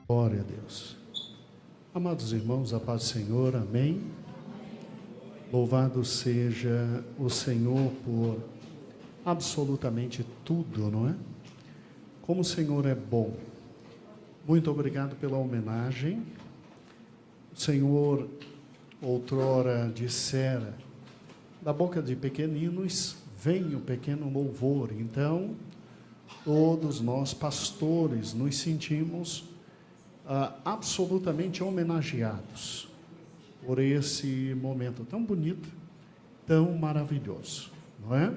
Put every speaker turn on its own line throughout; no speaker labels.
Glória a Deus. Amados irmãos, a paz do Senhor, amém. Louvado seja o Senhor por absolutamente tudo, não é? Como o Senhor é bom. Muito obrigado pela homenagem. O Senhor outrora dissera, da boca de pequeninos vem o pequeno louvor. Então, todos nós pastores nos sentimos absolutamente homenageados por esse momento tão bonito, tão maravilhoso, não é?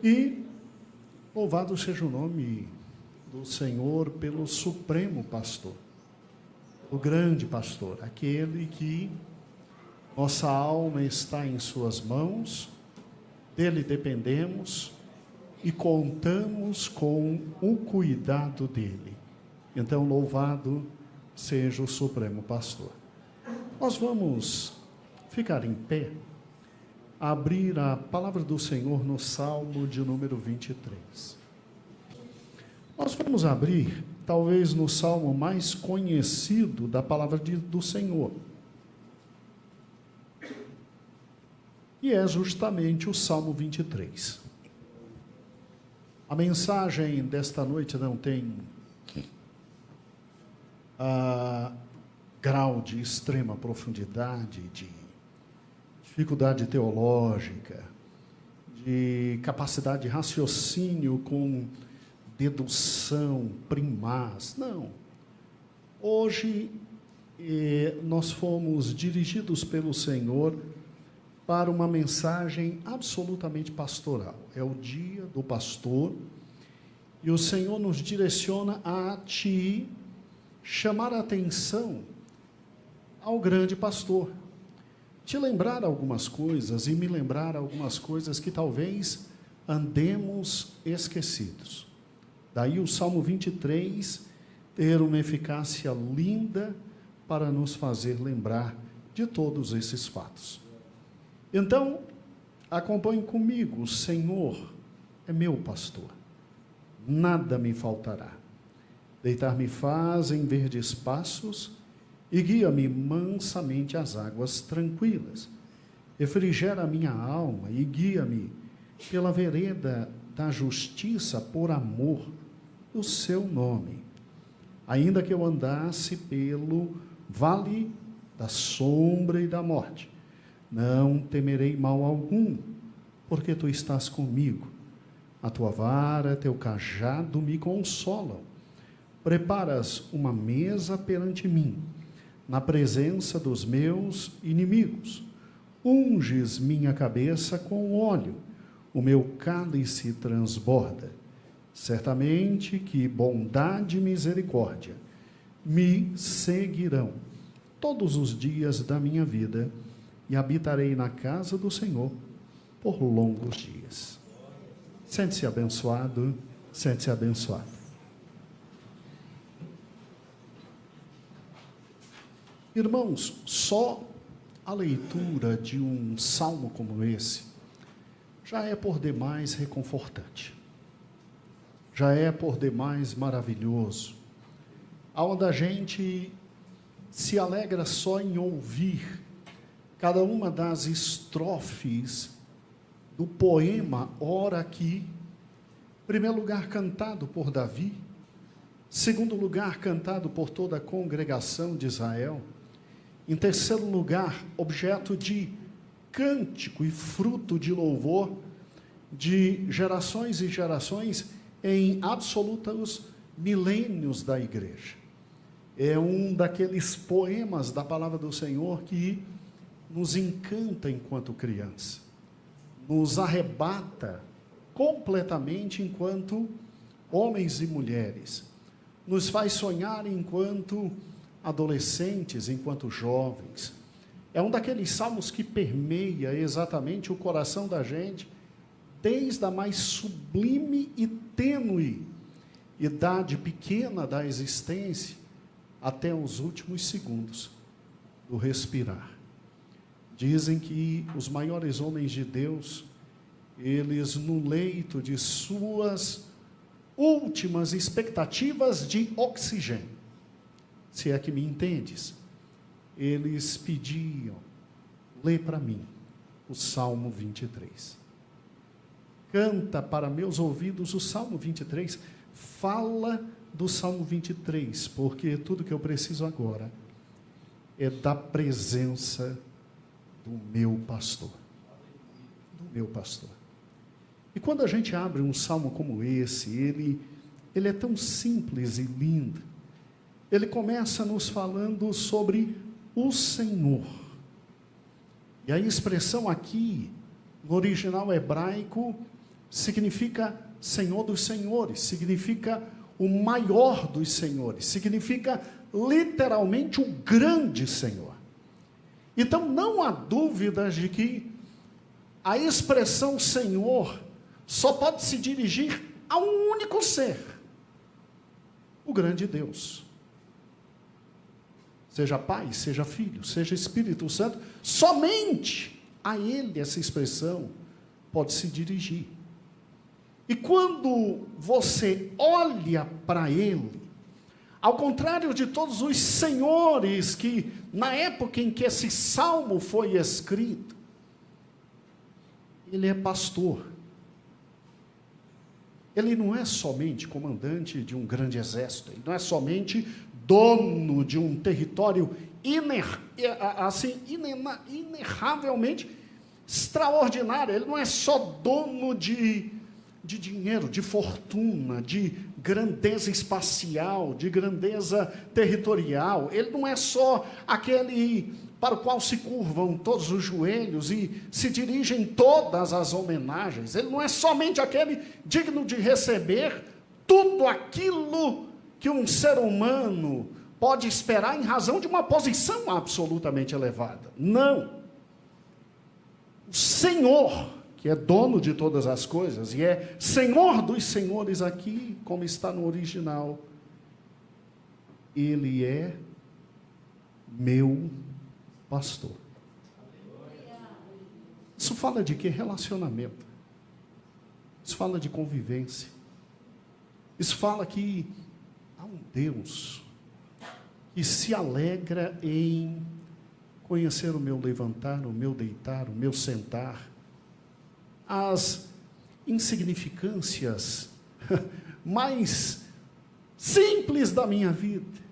E louvado seja o nome do Senhor pelo supremo pastor, o grande pastor, aquele que nossa alma está em suas mãos, dele dependemos e contamos com o cuidado dele. Então, louvado seja o supremo pastor. Nós vamos ficar em pé, abrir a palavra do Senhor no Salmo de número 23. Nós vamos abrir, talvez, no Salmo mais conhecido da palavra do Senhor. E é justamente o Salmo 23. A mensagem desta noite não tem grau de extrema profundidade, de dificuldade teológica, de capacidade de raciocínio com dedução, primaz. Não. Hoje, nós fomos dirigidos pelo Senhor para uma mensagem absolutamente pastoral. É o dia do pastor, e o Senhor nos direciona a te chamar a atenção ao grande pastor, te lembrar algumas coisas e me lembrar algumas coisas que talvez andemos esquecidos. Daí o Salmo 23 ter uma eficácia linda para nos fazer lembrar de todos esses fatos. Então, acompanhe comigo. O Senhor é meu pastor, nada me faltará. Deitar-me faz em verdes passos e guia-me mansamente às águas tranquilas. Refrigera a minha alma e guia-me pela vereda da justiça por amor do seu nome. Ainda que eu andasse pelo vale da sombra e da morte, não temerei mal algum, porque tu estás comigo. A tua vara, teu cajado me consolam. Preparas uma mesa perante mim, na presença dos meus inimigos. Unges minha cabeça com óleo, o meu cálice transborda. Certamente que bondade e misericórdia me seguirão todos os dias da minha vida, e habitarei na casa do Senhor por longos dias. Sente-se abençoado, sente-se abençoado. Irmãos, só a leitura de um salmo como esse já é por demais reconfortante, já é por demais maravilhoso, aonde a gente se alegra só em ouvir cada uma das estrofes do poema Ora Aqui. Primeiro lugar, cantado por Davi. Segundo lugar, cantado por toda a congregação de Israel. Em terceiro lugar, objeto de cântico e fruto de louvor de gerações e gerações em absolutos milênios da igreja. É um daqueles poemas da palavra do Senhor que nos encanta enquanto criança, nos arrebata completamente enquanto homens e mulheres, nos faz sonhar enquanto adolescentes, enquanto jovens. É um daqueles salmos que permeia exatamente o coração da gente, desde a mais sublime e tênue idade pequena da existência, até os últimos segundos do respirar. Dizem que os maiores homens de Deus, eles no leito de suas últimas expectativas de oxigênio, se é que me entendes, eles pediam: lê para mim o Salmo 23. Canta para meus ouvidos o Salmo 23. Fala do Salmo 23, porque tudo que eu preciso agora é da presença do meu pastor. Do meu pastor. E quando a gente abre um salmo como esse, ele é tão simples e lindo. Ele começa nos falando sobre o Senhor. E a expressão aqui, no original hebraico, significa Senhor dos Senhores, significa o maior dos senhores, significa literalmente o grande Senhor. Então não há dúvidas de que a expressão Senhor só pode se dirigir a um único ser, o grande Deus. Seja Pai, seja Filho, seja Espírito Santo, somente a Ele essa expressão pode se dirigir. E quando você olha para Ele, ao contrário de todos os senhores que, na época em que esse salmo foi escrito, Ele é pastor. Ele não é somente comandante de um grande exército, ele não é somente dono de um território inerravelmente extraordinário, ele não é só dono de dinheiro, de fortuna, de grandeza espacial, de grandeza territorial, ele não é só aquele para o qual se curvam todos os joelhos e se dirigem todas as homenagens, ele não é somente aquele digno de receber tudo aquilo que um ser humano pode esperar em razão de uma posição absolutamente elevada. Não. O Senhor, que é dono de todas as coisas, e é Senhor dos senhores aqui, como está no original, Ele é meu pastor. Isso fala de quê? Relacionamento. Isso fala de convivência. Isso fala que há um Deus que se alegra em conhecer o meu levantar, o meu deitar, o meu sentar, as insignificâncias mais simples da minha vida.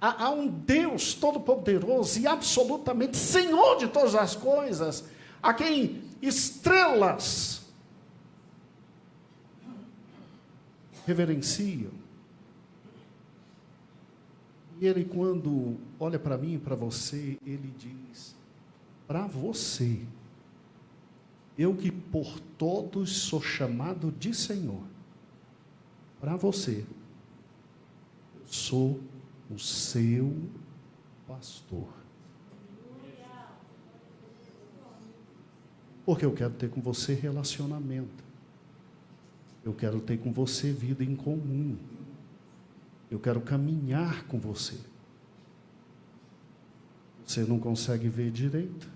Há um Deus todo-poderoso e absolutamente Senhor de todas as coisas, a quem estrelas reverenciam. E Ele, quando olha para mim e para você, Ele diz: para você, eu que por todos sou chamado de Senhor, para você, eu sou o seu pastor. Porque eu quero ter com você relacionamento. Eu quero ter com você vida em comum. Eu quero caminhar com você. Você não consegue ver direito.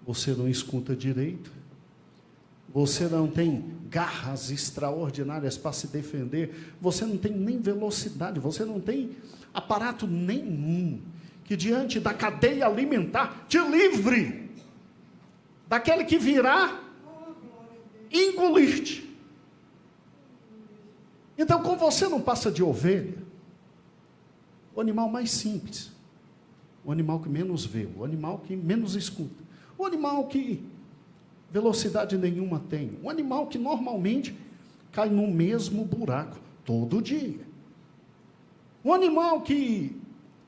Você não escuta direito. Você não tem garras extraordinárias para se defender. Você não tem nem velocidade. Você não tem aparato nenhum que diante da cadeia alimentar te livre daquele que virá engolir-te. Então, como você não passa de ovelha, o animal mais simples, o animal que menos vê, o animal que menos escuta, o animal que velocidade nenhuma tem, o animal que normalmente cai no mesmo buraco todo dia, um animal que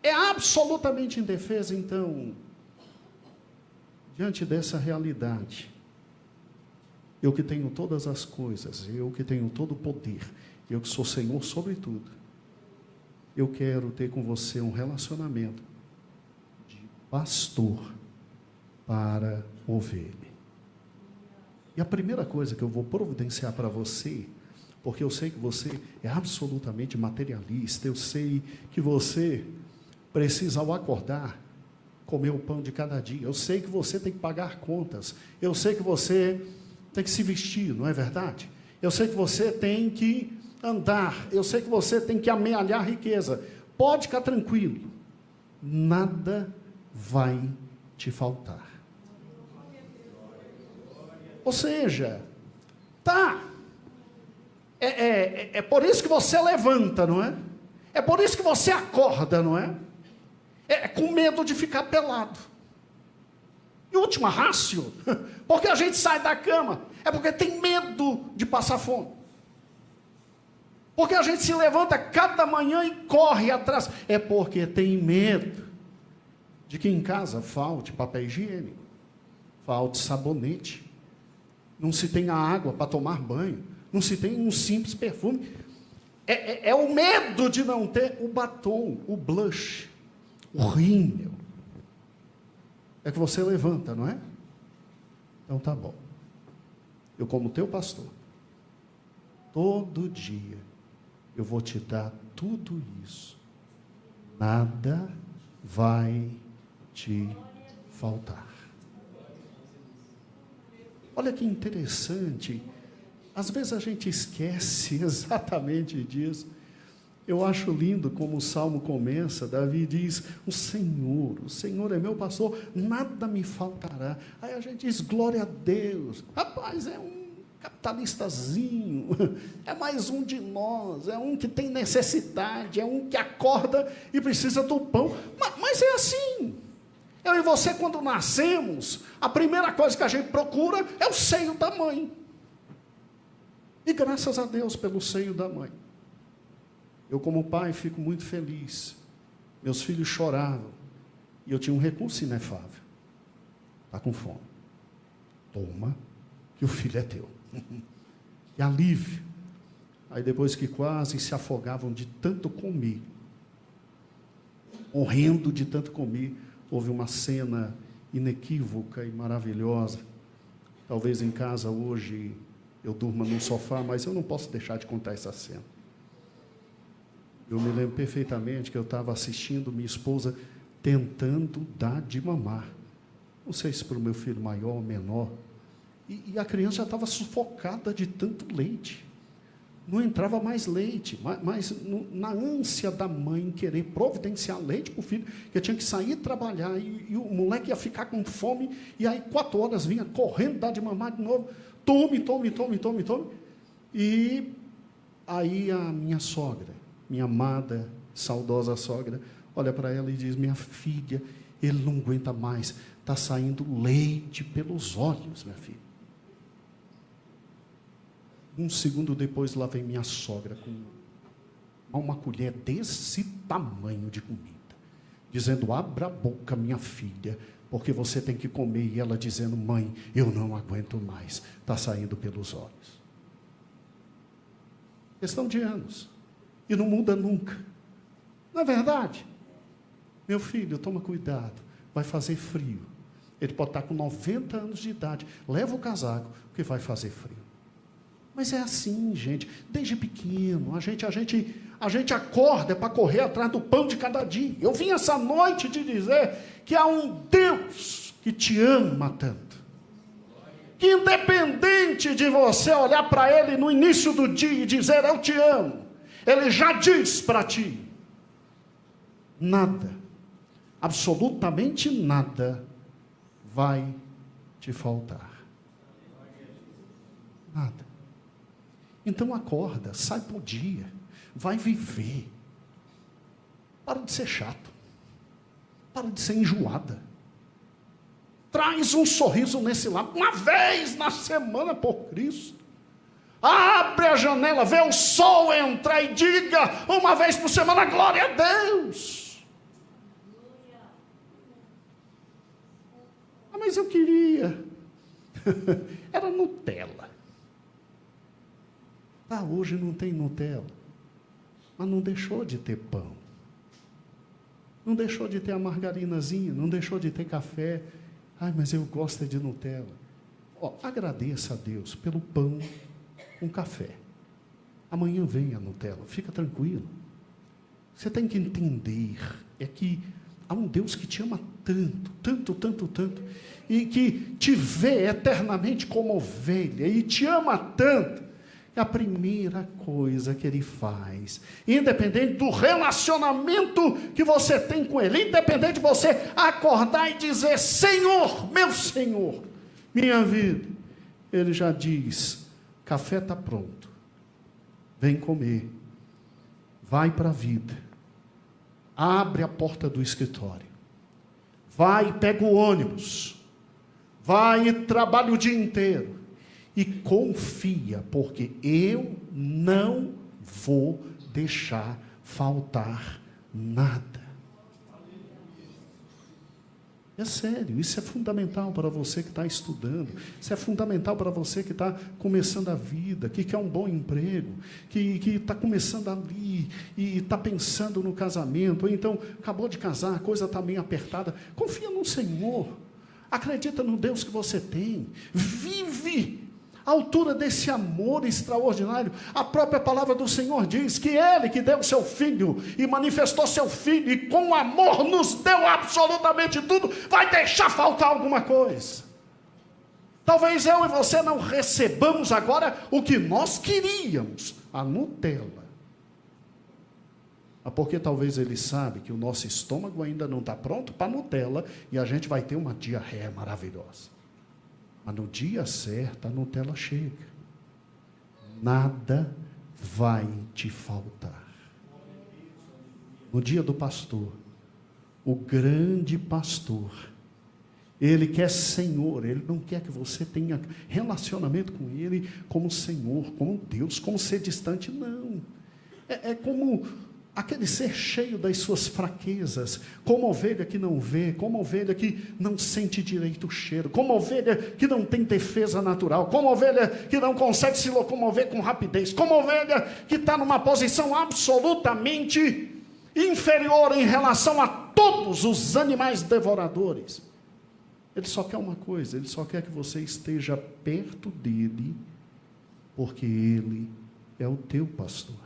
é absolutamente indefeso. Então, diante dessa realidade, eu que tenho todas as coisas, eu que tenho todo o poder, eu que sou Senhor sobre tudo, eu quero ter com você um relacionamento de pastor para ovelha. E a primeira coisa que eu vou providenciar para você, porque eu sei que você é absolutamente materialista, eu sei que você precisa, ao acordar, comer o pão de cada dia, eu sei que você tem que pagar contas, eu sei que você tem que se vestir, não é verdade? Eu sei que você tem que andar, eu sei que você tem que amealhar riqueza. pode ficar tranquilo, nada vai te faltar. Ou seja, é por isso que você levanta, não é? É por isso que você acorda, não é? É com medo de ficar pelado. E última rácio, porque a gente sai da cama, é porque tem medo de passar fome. Porque a gente se levanta cada manhã e corre atrás, é porque tem medo de que em casa falte papel higiênico, falte sabonete, não se tenha água para tomar banho, não se tenha um simples perfume. É o medo de não ter o batom, o blush, o rímel. É que você levanta, não é? Então tá bom. Eu, como teu pastor, todo dia eu vou te dar tudo isso. Nada vai te faltar. Olha que interessante. Às vezes a gente esquece exatamente disso. Eu acho lindo como o Salmo começa. Davi diz, o Senhor é meu pastor, nada me faltará. Aí a gente diz, glória a Deus. Rapaz, é um capitalistazinho, é mais um de nós, é um que tem necessidade, é um que acorda e precisa do pão. Mas é assim. Eu e você, quando nascemos, a primeira coisa que a gente procura é o seio da mãe. E graças a Deus pelo seio da mãe. Eu, como pai, fico muito feliz. Meus filhos choravam. E eu tinha um recurso inefável. Está com fome. Toma, que o filho é teu. Que alívio. Aí depois que quase se afogavam de tanto comer, morrendo de tanto comer, houve uma cena inequívoca e maravilhosa. Talvez em casa hoje eu durma num sofá, mas eu não posso deixar de contar essa cena. Eu me lembro perfeitamente que eu estava assistindo minha esposa tentando dar de mamar. Não sei se para o meu filho maior ou menor. E a criança já estava sufocada de tanto leite. Não entrava mais leite, mas na ânsia da mãe querer providenciar leite para o filho, que tinha que sair trabalhar, e o moleque ia ficar com fome, e aí 4 horas vinha correndo dar de mamar de novo. Tome. E aí a minha sogra, minha amada, saudosa sogra, olha para ela e diz, minha filha, ele não aguenta mais, está saindo leite pelos olhos, minha filha. Um segundo depois, lá vem minha sogra com uma colher desse tamanho de comida, dizendo, abra a boca, minha filha, porque você tem que comer. E ela dizendo, mãe, eu não aguento mais, está saindo pelos olhos. Questão de anos, e não muda nunca. Não é verdade? Meu filho, toma cuidado, vai fazer frio. Ele pode estar com 90 anos de idade, leva o casaco, que vai fazer frio. Mas é assim, gente, desde pequeno, a gente acorda para correr atrás do pão de cada dia. Eu vim essa noite te dizer que há um Deus que te ama tanto, que independente de você olhar para Ele no início do dia e dizer, eu te amo, Ele já diz para ti, nada, absolutamente nada vai te faltar. Nada. Então acorda, sai para o dia, vai viver. Para de ser chato, para de ser enjoada. Traz um sorriso nesse lado, uma vez na semana, por Cristo. Abre a janela, vê o sol entrar e diga uma vez por semana, glória a Deus. Ah, mas eu queria. Era Nutella. Ah, hoje não tem Nutella, mas não deixou de ter pão, não deixou de ter a margarinazinha, não deixou de ter café. Ai, mas eu gosto de Nutella. Agradeça a Deus pelo pão com café. Amanhã vem a Nutella, fica tranquilo. Você tem que entender, é que há um Deus que te ama tanto, e que te vê eternamente como ovelha, e te ama tanto, É a primeira coisa que ele faz, independente do relacionamento que você tem com ele, independente de você acordar e dizer: Senhor, meu Senhor, minha vida, ele já diz: café está pronto, vem comer, vai para a vida, abre a porta do escritório, vai e pega o ônibus, vai e trabalha o dia inteiro, e confia, porque eu não vou deixar faltar nada. É sério, isso é fundamental para você que está estudando, isso é fundamental para você que está começando a vida, que quer um bom emprego, que está começando ali e está pensando no casamento, ou então acabou de casar, a coisa está meio apertada. Confia no Senhor, acredita no Deus que você tem, vive à altura desse amor extraordinário. A própria palavra do Senhor diz que Ele que deu o seu Filho e manifestou seu Filho e com amor nos deu absolutamente tudo, vai deixar faltar alguma coisa? Talvez eu e você não recebamos agora o que nós queríamos, a Nutella. Porque talvez Ele sabe que o nosso estômago ainda não está pronto para Nutella e a gente vai ter uma diarreia maravilhosa. Mas no dia certo, a Nutella chega. Nada vai te faltar. No dia do pastor, o grande pastor, ele quer Senhor, ele não quer que você tenha relacionamento com ele como Senhor, como Deus, como ser distante, não. É como aquele ser cheio das suas fraquezas, como ovelha que não vê, como ovelha que não sente direito o cheiro, como ovelha que não tem defesa natural, como ovelha que não consegue se locomover com rapidez, como ovelha que está numa posição absolutamente inferior em relação a todos os animais devoradores. Ele só quer uma coisa, ele só quer que você esteja perto dele, porque ele é o teu pastor.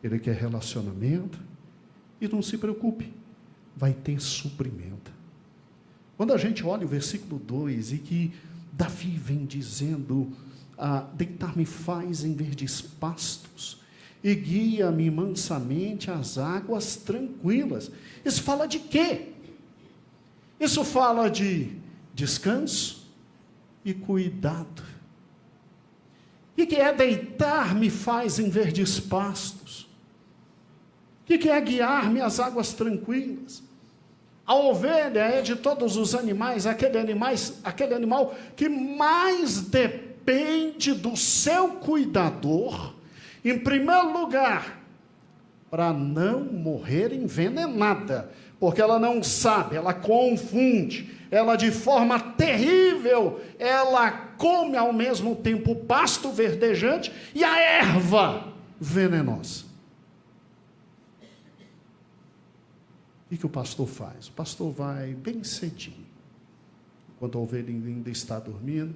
Ele quer relacionamento, e não se preocupe, vai ter suprimento. Quando a gente olha o versículo 2, e que Davi vem dizendo: deitar-me faz em verdes pastos, e guia-me mansamente às águas tranquilas. Isso fala de quê? Isso fala de descanso e cuidado. O que é deitar-me faz em verdes pastos? O que é guiar-me às águas tranquilas? A ovelha é de todos os animais, aquele animal que mais depende do seu cuidador, em primeiro lugar, para não morrer envenenada, porque ela não sabe, ela confunde, ela de forma terrível, ela come ao mesmo tempo o pasto verdejante e a erva venenosa. O que o pastor faz? O pastor vai bem cedinho, enquanto a ovelha ainda está dormindo,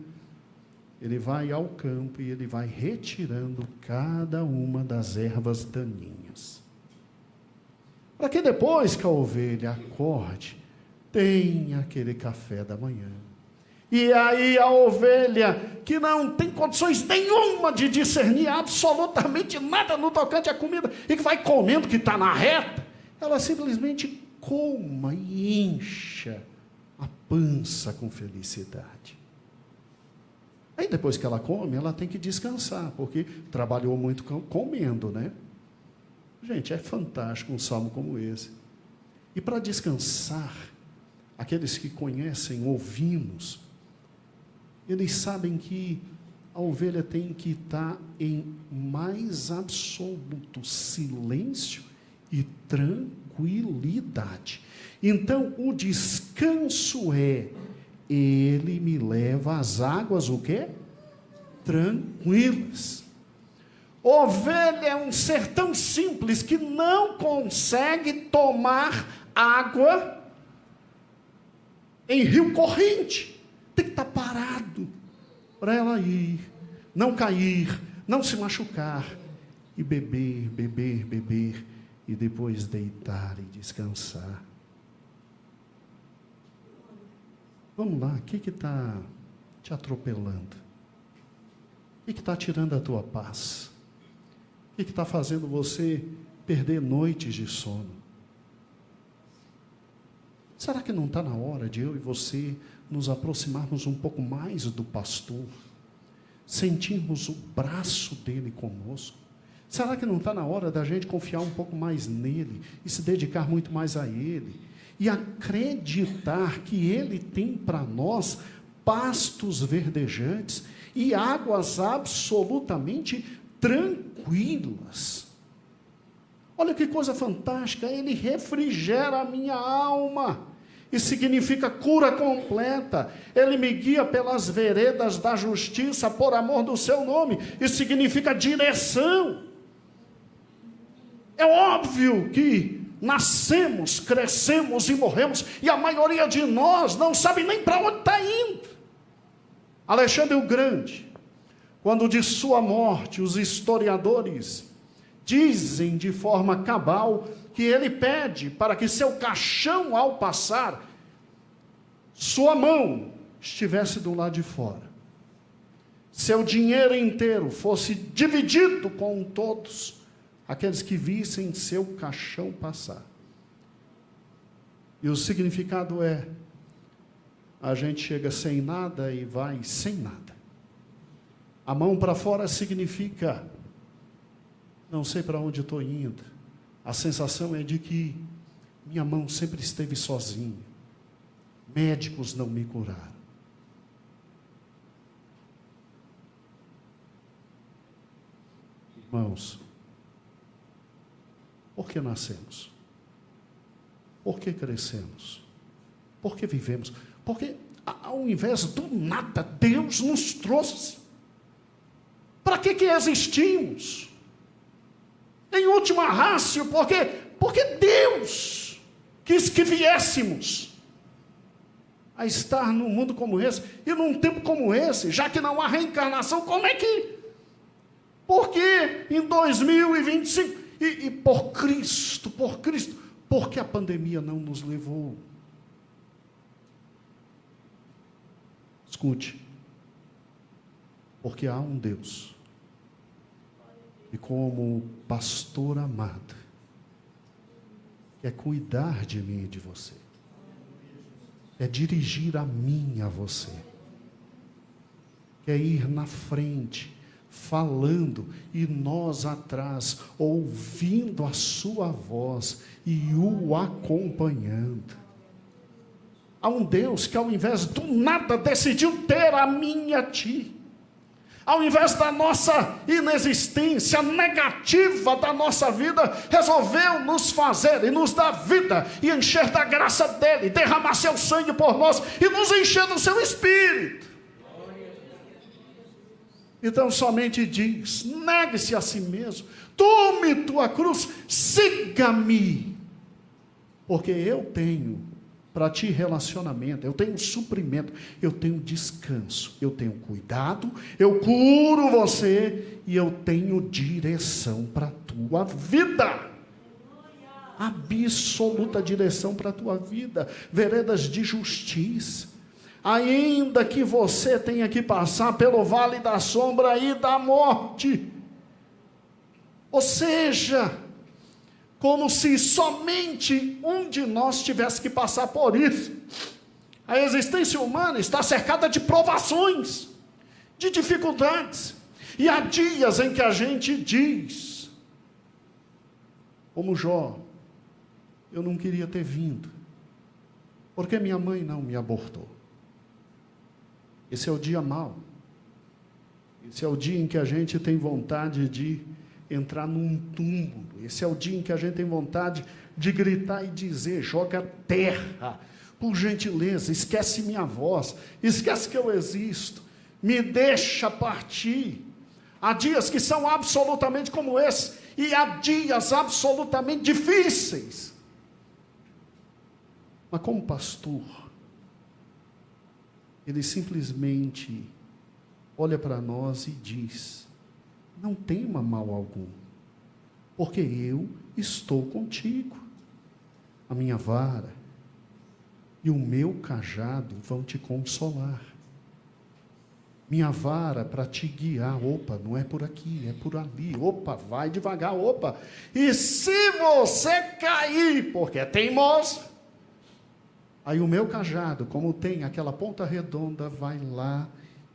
ele vai ao campo e ele vai retirando cada uma das ervas daninhas, para que depois que a ovelha acorde, tenha aquele café da manhã. E aí a ovelha, que não tem condições nenhuma de discernir absolutamente nada no tocante à comida, e que vai comendo que está na reta, ela simplesmente coma e encha a pança com felicidade. Aí depois que ela come, ela tem que descansar, porque trabalhou muito comendo, né? Gente, é fantástico um salmo como esse. E para descansar, aqueles que conhecem ovinos, eles sabem que a ovelha tem que estar em mais absoluto silêncio e tranquilidade. Então, o descanso é: ele me leva às águas, o quê? Tranquilas. Ovelha é um ser tão simples que não consegue tomar água em rio corrente. Tem que estar parado para ela ir, não cair, não se machucar, e beber, beber, beber, e depois deitar e descansar. Vamos lá, o que está te atropelando? O O que está tirando a tua paz? O que está fazendo você perder noites de sono? Será que não está na hora de eu e você nos aproximarmos um pouco mais do pastor? Sentirmos o braço dele conosco? Será que não está na hora da gente confiar um pouco mais nele e se dedicar muito mais a ele? E acreditar que ele tem para nós pastos verdejantes e águas absolutamente tranquilas. Olha que coisa fantástica, ele refrigera a minha alma. Isso significa cura completa. Ele me guia pelas veredas da justiça por amor do seu nome. Isso significa direção. É óbvio que nascemos, crescemos e morremos, e a maioria de nós não sabe nem para onde está indo. Alexandre o Grande, quando de sua morte, os historiadores dizem de forma cabal que ele pede para que seu caixão, ao passar, sua mão estivesse do lado de fora. Seu dinheiro inteiro fosse dividido com todos aqueles que vissem seu caixão passar. E o significado é: a gente chega sem nada e vai sem nada. A mão para fora significa: não sei para onde estou indo. A sensação é de que minha mão sempre esteve sozinha. Médicos não me curaram. Irmãos, por que nascemos? Por que crescemos? Por que vivemos? Porque ao invés do nada, Deus nos trouxe. Para que existimos? Em última ratio, porque Deus quis que viéssemos a estar num mundo como esse, e num tempo como esse, já que não há reencarnação, como é que? Por que em 2025? E por Cristo, por que a pandemia não nos levou? Escute, porque há um Deus, e como pastor amado, quer cuidar de mim e de você, quer dirigir a mim e a você, quer ir na frente, falando, e nós atrás, ouvindo a sua voz e o acompanhando. Há um Deus que, ao invés do nada, decidiu ter a mim e a ti. Ao invés da nossa inexistência negativa da nossa vida, resolveu nos fazer e nos dar vida, e encher da graça dele, derramar seu sangue por nós, e nos encher do seu Espírito. Então somente diz: negue-se a si mesmo, tome tua cruz, siga-me, porque eu tenho para ti relacionamento, eu tenho suprimento, eu tenho descanso, eu tenho cuidado, eu curo você, e eu tenho direção para a tua vida. Absoluta direção para a tua vida, veredas de justiça. Ainda que você tenha que passar pelo vale da sombra e da morte, ou seja, como se somente um de nós tivesse que passar por isso. A existência humana está cercada de provações, de dificuldades, e há dias em que a gente diz, como Jó: eu não queria ter vindo, porque minha mãe não me abortou. Esse é o dia mau. Esse é o dia em que a gente tem vontade de entrar num túmulo. Esse é o dia em que a gente tem vontade de gritar e dizer: joga terra, por gentileza, esquece minha voz, esquece que eu existo, me deixa partir. Há dias que são absolutamente como esse, e há dias absolutamente difíceis. Mas como pastor, ele simplesmente olha para nós e diz: não tema mal algum, porque eu estou contigo. A minha vara e o meu cajado vão te consolar. minha vara para te guiar. Opa, não é por aqui, é por ali. Opa, vai devagar, opa. E se você cair, porque é teimoso, aí o meu cajado, como tem aquela ponta redonda, vai lá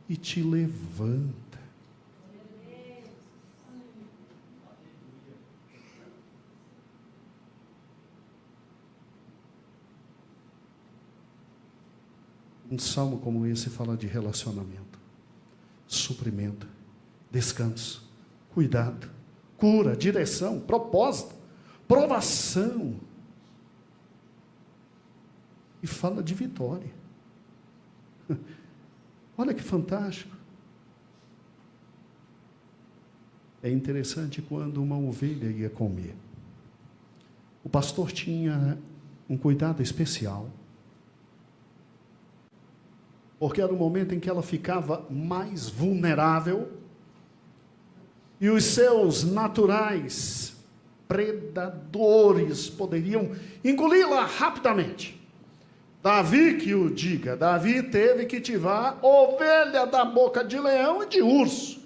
e te levanta. Um salmo como esse fala de relacionamento, suprimento, descanso, cuidado, cura, direção, propósito, provação. E fala de vitória. Olha que fantástico. É interessante quando uma ovelha ia comer. O pastor tinha um cuidado especial, porque era o momento em que ela ficava mais vulnerável e os seus naturais predadores poderiam engoli-la rapidamente. Davi que o diga, Davi teve que tirar ovelha da boca de leão e de urso.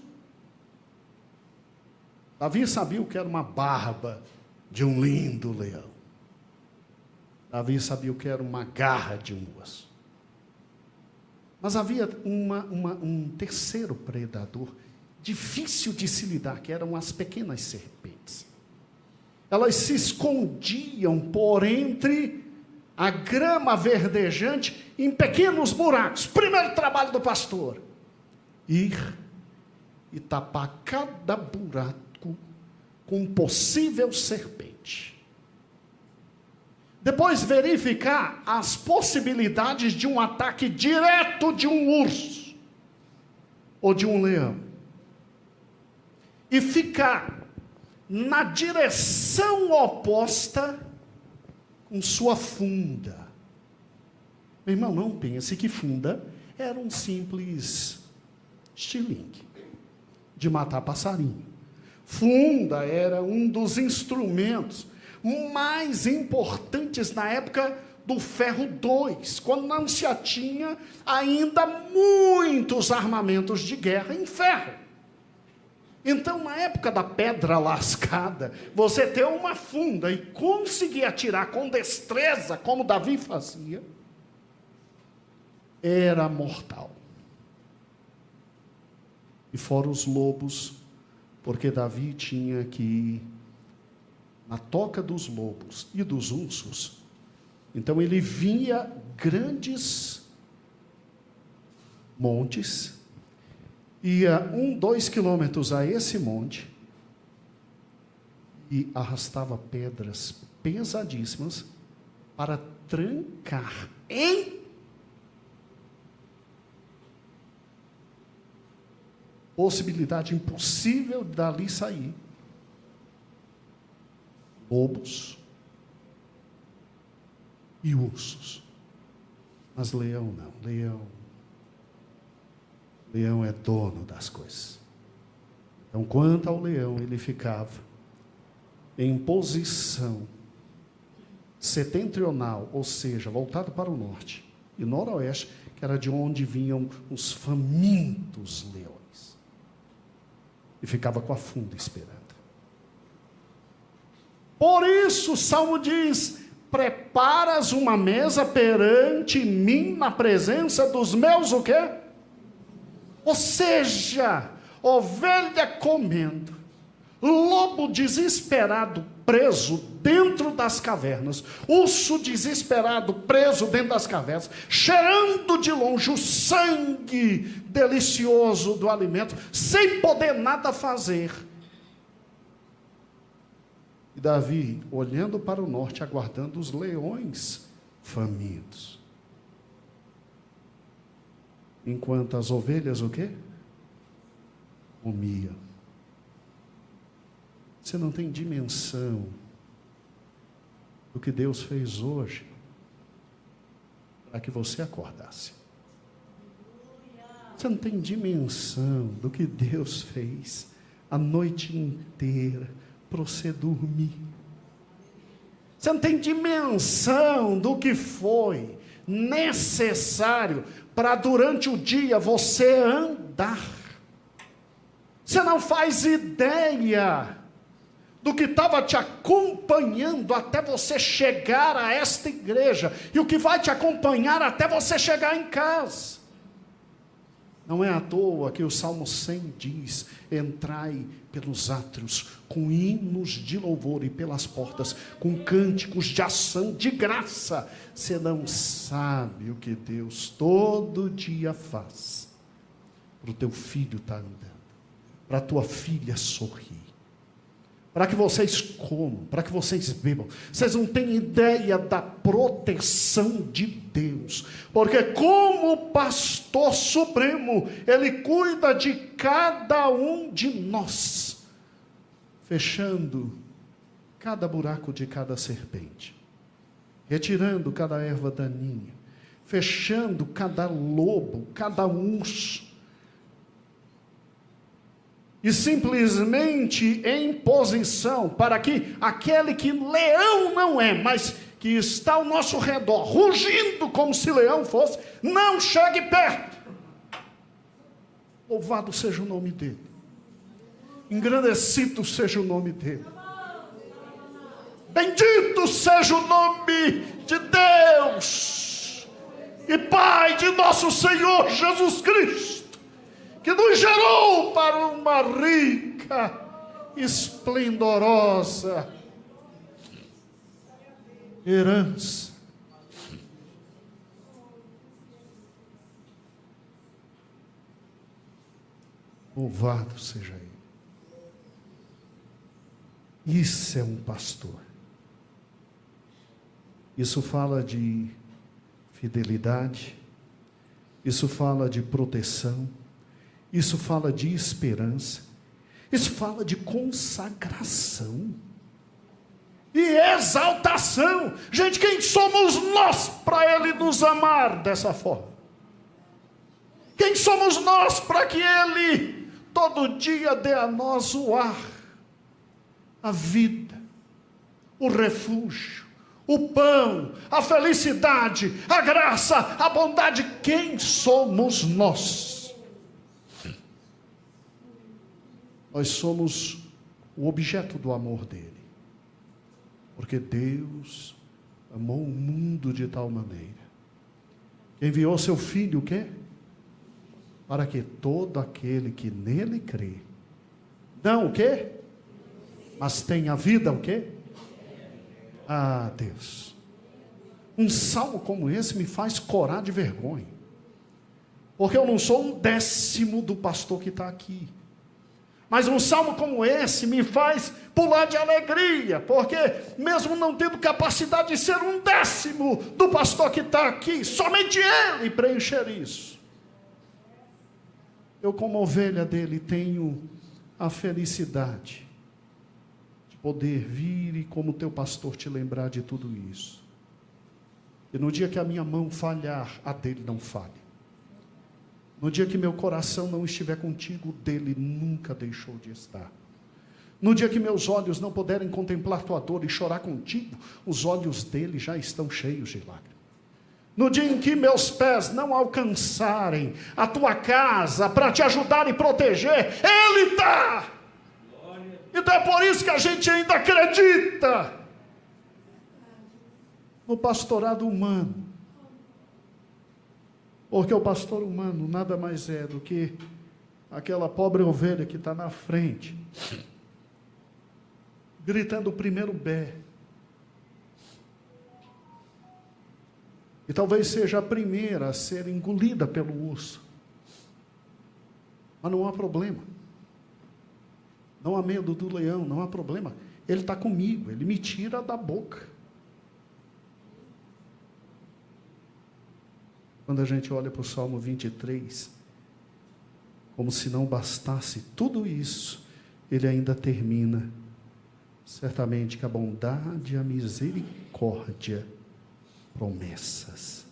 Davi sabia o que era uma barba de um lindo leão. Davi sabia o que era uma garra de um urso. Mas havia um terceiro predador, difícil de se lidar, que eram as pequenas serpentes. Elas se escondiam por entre a grama verdejante em pequenos buracos. Primeiro trabalho do pastor: ir e tapar cada buraco com possível serpente. Depois verificar as possibilidades de um ataque direto de um urso ou de um leão. E ficar na direção oposta com sua funda. Meu irmão, não pense que funda era um simples estilingue de matar passarinho. Funda era um dos instrumentos mais importantes na época do ferro 2, quando não se tinha ainda muitos armamentos de guerra em ferro. Então, na época da pedra lascada, você ter uma funda e conseguir atirar com destreza, como Davi fazia, era mortal. E fora os lobos, porque Davi tinha que ir na toca dos lobos e dos ursos. Então ele via grandes montes, ia 2 quilômetros a esse monte e arrastava pedras pesadíssimas para trancar em possibilidade impossível dali sair lobos e ursos. Mas leão não. Leão é dono das coisas. Então, quanto ao leão, ele ficava em posição setentrional, ou seja, voltado para o norte e noroeste, que era de onde vinham os famintos leões. E ficava com a funda esperando. Por isso o Salmo diz: preparas uma mesa perante mim na presença dos meus o quê? Ou seja, ovelha comendo, lobo desesperado preso dentro das cavernas, urso desesperado preso dentro das cavernas, cheirando de longe o sangue delicioso do alimento, sem poder nada fazer. E Davi, olhando para o norte, aguardando os leões famintos. Enquanto as ovelhas o quê? Comiam. Você não tem dimensão do que Deus fez hoje para que você acordasse. Você não tem dimensão do que Deus fez a noite inteira para você dormir. Você não tem dimensão do que foi necessário para durante o dia você andar andar. Você não faz ideia do que estava te acompanhando até você chegar a esta igreja, e o que vai te acompanhar até você chegar em casa. Não é à toa que o Salmo 100 diz: entrai pelos átrios com hinos de louvor e pelas portas com cânticos de ação de graça. Você não sabe o que Deus todo dia faz para o teu filho estar andando, para a tua filha sorrir, para que vocês comam, para que vocês bebam. Vocês não têm ideia da proteção de Deus, porque como pastor supremo, Ele cuida de cada um de nós, fechando cada buraco de cada serpente, retirando cada erva daninha, fechando cada lobo, cada urso, e simplesmente em posição para que aquele que leão não é, mas que está ao nosso redor, rugindo como se leão fosse, não chegue perto. Louvado seja o nome dele, engrandecido seja o nome dele, bendito seja o nome de Deus e Pai de nosso Senhor Jesus Cristo, que nos gerou para uma rica, esplendorosa herança. Louvado seja Ele. Isso é um pastor. Isso fala de fidelidade, isso fala de proteção, isso fala de esperança, isso fala de consagração e exaltação. Gente, quem somos nós para Ele nos amar dessa forma? Quem somos nós para que Ele todo dia dê a nós o ar, a vida, o refúgio, o pão, a felicidade, a graça, a bondade? Quem somos nós? Nós somos o objeto do amor dele, porque Deus amou o mundo de tal maneira que enviou seu Filho, o quê? Para que todo aquele que nele crê, não o quê? Mas tenha vida, o quê? Ah, Deus, um salmo como esse me faz corar de vergonha, porque eu não sou um décimo do pastor que está aqui. Mas um salmo como esse me faz pular de alegria, porque mesmo não tendo capacidade de ser um décimo do pastor que está aqui, somente ele preencher isso. Eu, como ovelha dele, tenho a felicidade de poder vir e, como teu pastor, te lembrar de tudo isso. E no dia que a minha mão falhar, a dele não falhe. No dia que meu coração não estiver contigo, o dele nunca deixou de estar. No dia que meus olhos não puderem contemplar tua dor e chorar contigo, os olhos dele já estão cheios de lágrimas. No dia em que meus pés não alcançarem a tua casa para te ajudar e proteger, ele está. Então é por isso que a gente ainda acredita no pastorado humano. Porque o pastor humano nada mais é do que aquela pobre ovelha que está na frente, gritando o primeiro bé. E talvez seja a primeira a ser engolida pelo urso. Mas não há problema. Não há medo do leão, não há problema. Ele está comigo, ele me tira da boca. Quando a gente olha para o Salmo 23, como se não bastasse tudo isso, ele ainda termina: certamente que a bondade e a misericórdia, promessas,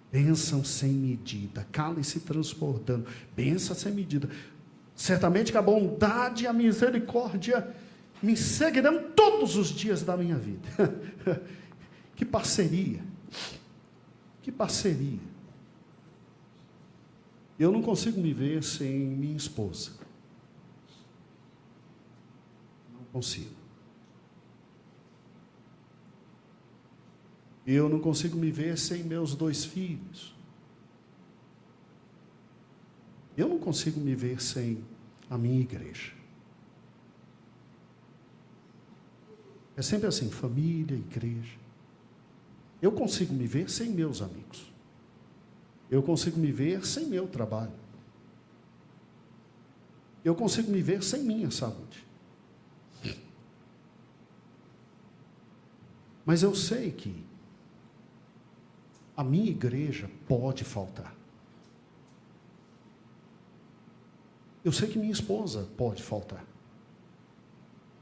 bênção sem medida, cálice transbordando, bênção sem medida, certamente que a bondade e a misericórdia me seguirão todos os dias da minha vida. Que parceria! Que parceria! Eu não consigo me ver sem minha esposa. Não consigo. Eu não consigo me ver sem meus 2 filhos. Eu não consigo me ver sem a minha igreja. É sempre assim, família, igreja. Eu consigo me ver sem meus amigos. Eu consigo me ver sem meu trabalho. Eu consigo me ver sem minha saúde. Mas eu sei que a minha igreja pode faltar. Eu sei que minha esposa pode faltar.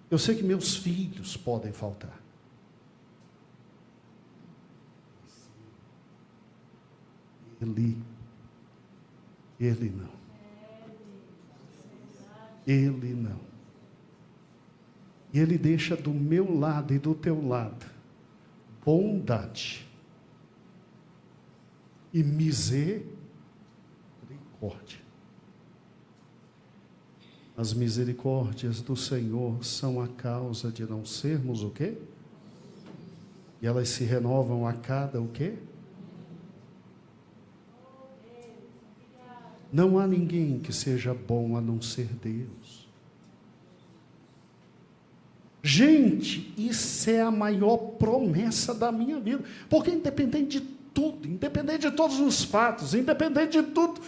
Eu sei que meus filhos podem faltar. Ele não. Ele não. E Ele deixa do meu lado e do teu lado bondade e misericórdia. As misericórdias do Senhor são a causa de não sermos o quê? E elas se renovam a cada o quê? Não há ninguém que seja bom a não ser Deus. Gente, isso é a maior promessa da minha vida. Porque independente de tudo, independente de todos os fatos, independente de tudo,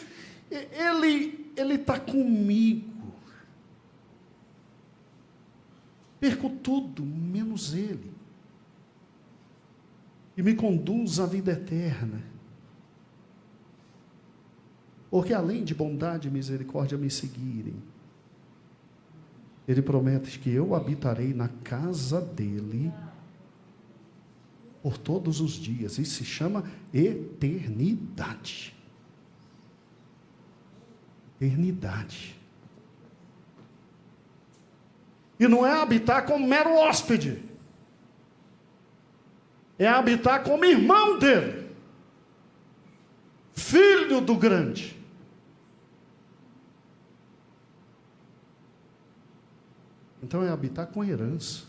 Ele está comigo. Perco tudo, menos Ele. E me conduz à vida eterna. Porque além de bondade e misericórdia me seguirem, Ele promete que eu habitarei na casa dEle por todos os dias. Isso se chama eternidade. Eternidade. E não é habitar como mero hóspede. É habitar como irmão dele. Filho do grande. Então é habitar com herança.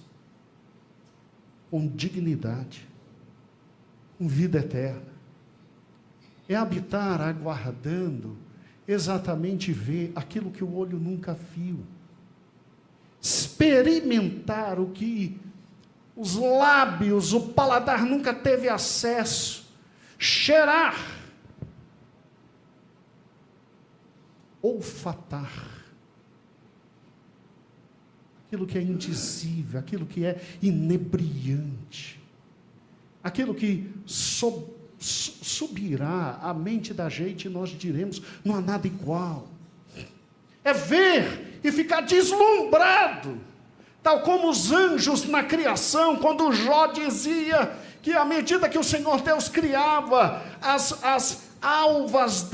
Com dignidade. Com vida eterna. É habitar aguardando exatamente ver aquilo que o olho nunca viu. Experimentar o que os lábios, o paladar nunca teve acesso. Cheirar. Olfatar. Aquilo que é indizível, aquilo que é inebriante. Aquilo que subirá à mente da gente e nós diremos, não há nada igual. É ver e ficar deslumbrado, tal como os anjos na criação, quando Jó dizia que à medida que o Senhor Deus criava as alvas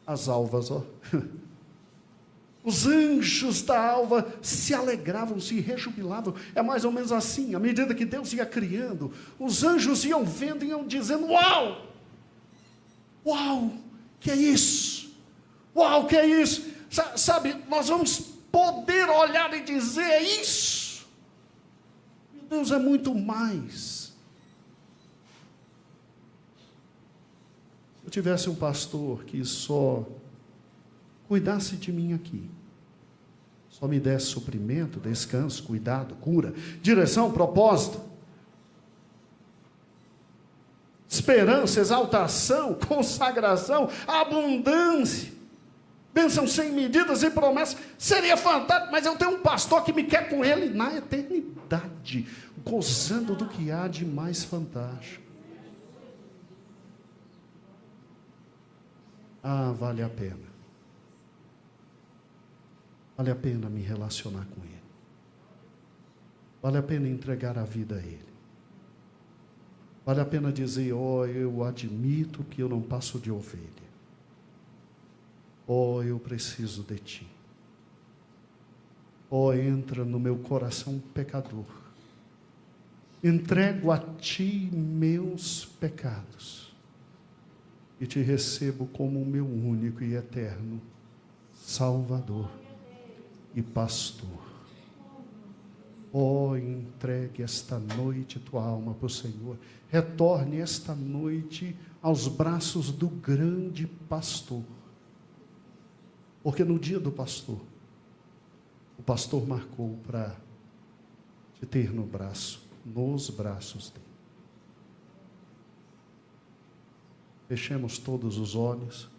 as alvas, ó. Os anjos da alva se alegravam, se rejubilavam. É mais ou menos assim, à medida que Deus ia criando, os anjos iam vendo e iam dizendo, uau! Uau! Que é isso? Uau, que é isso? Sabe, nós vamos poder olhar e dizer, é isso? Meu Deus, é muito mais. Se eu tivesse um pastor que só cuidasse de mim aqui, só me desse suprimento, descanso, cuidado, cura, direção, propósito, esperança, exaltação, consagração, abundância, bênção sem medidas e promessas, seria fantástico, mas eu tenho um pastor que me quer com ele na eternidade, gozando do que há de mais fantástico. Ah, vale a pena. Vale a pena me relacionar com Ele. Vale a pena entregar a vida a Ele. Vale a pena dizer, eu admito que eu não passo de ovelha. Eu preciso de Ti. Entra no meu coração pecador. Entrego a Ti meus pecados. e te recebo como o meu único e eterno Salvador e Pastor. Oh, entregue esta noite tua alma para o Senhor. Retorne esta noite aos braços do grande pastor. Porque no dia do pastor, o pastor marcou para te ter no braço, nos braços dele. Fechemos todos os olhos.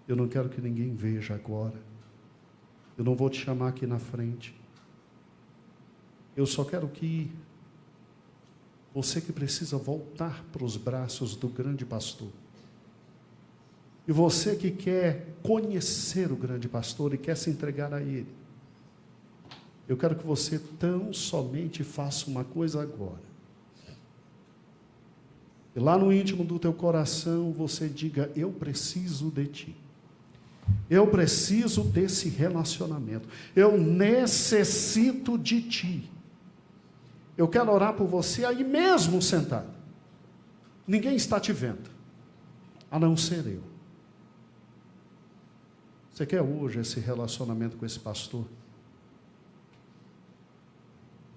Eu não quero que ninguém veja agora. Eu não vou te chamar aqui na frente. Eu só quero que você que precisa voltar para os braços do grande pastor, e você que quer conhecer o grande pastor e quer se entregar a ele, eu quero que você tão somente faça uma coisa agora. E lá no íntimo do teu coração você diga: eu preciso de ti. Eu preciso desse relacionamento. Eu necessito de ti. Eu quero orar por você aí mesmo sentado. Ninguém está te vendo, a não ser eu. Você quer hoje esse relacionamento com esse pastor?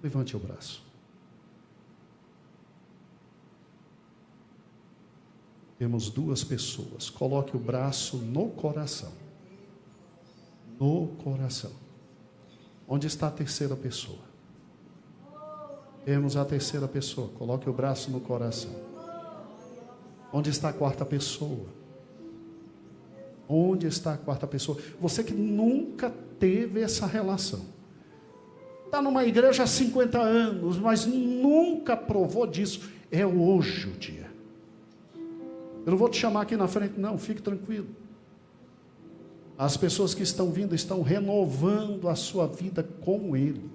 Levante o braço. Temos duas pessoas. Coloque o braço no coração. No coração. Onde está a terceira pessoa? Temos a terceira pessoa. Coloque o braço no coração. Onde está a quarta pessoa? Onde está a quarta pessoa? Você que nunca teve essa relação. Está numa igreja há 50 anos, mas nunca provou disso. É hoje o dia. Eu não vou te chamar aqui na frente, não. Fique tranquilo. As pessoas que estão vindo estão renovando a sua vida com Ele.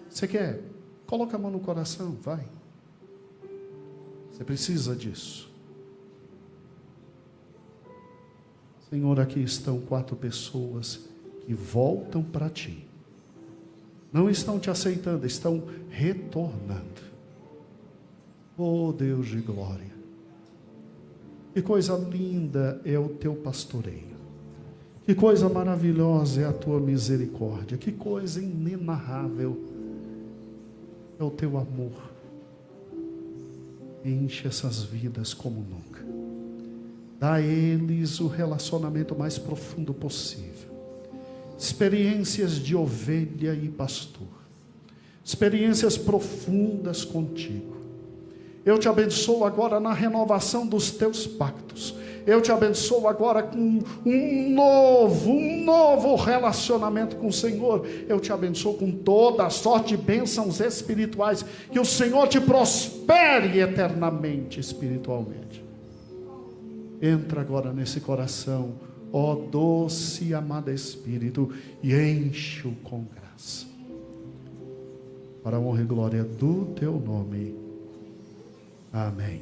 Você quer? Coloca a mão no coração, vai. Você precisa disso. Senhor, aqui estão 4 pessoas que voltam para Ti. Não estão Te aceitando, estão retornando. Oh Deus de glória. Que coisa linda é o Teu pastoreio. Que coisa maravilhosa é a Tua misericórdia. Que coisa inenarrável é o Teu amor. Enche essas vidas como nunca. Dá a eles o relacionamento mais profundo possível. Experiências de ovelha e pastor. Experiências profundas contigo. Eu te abençoo agora na renovação dos teus pactos. Eu te abençoo agora com um novo relacionamento com o Senhor. Eu te abençoo com toda a sorte de bênçãos espirituais. Que o Senhor te prospere eternamente, espiritualmente. Entra agora nesse coração, ó doce e amado Espírito, e enche-o com graça. Para a honra e glória do teu nome. Amém.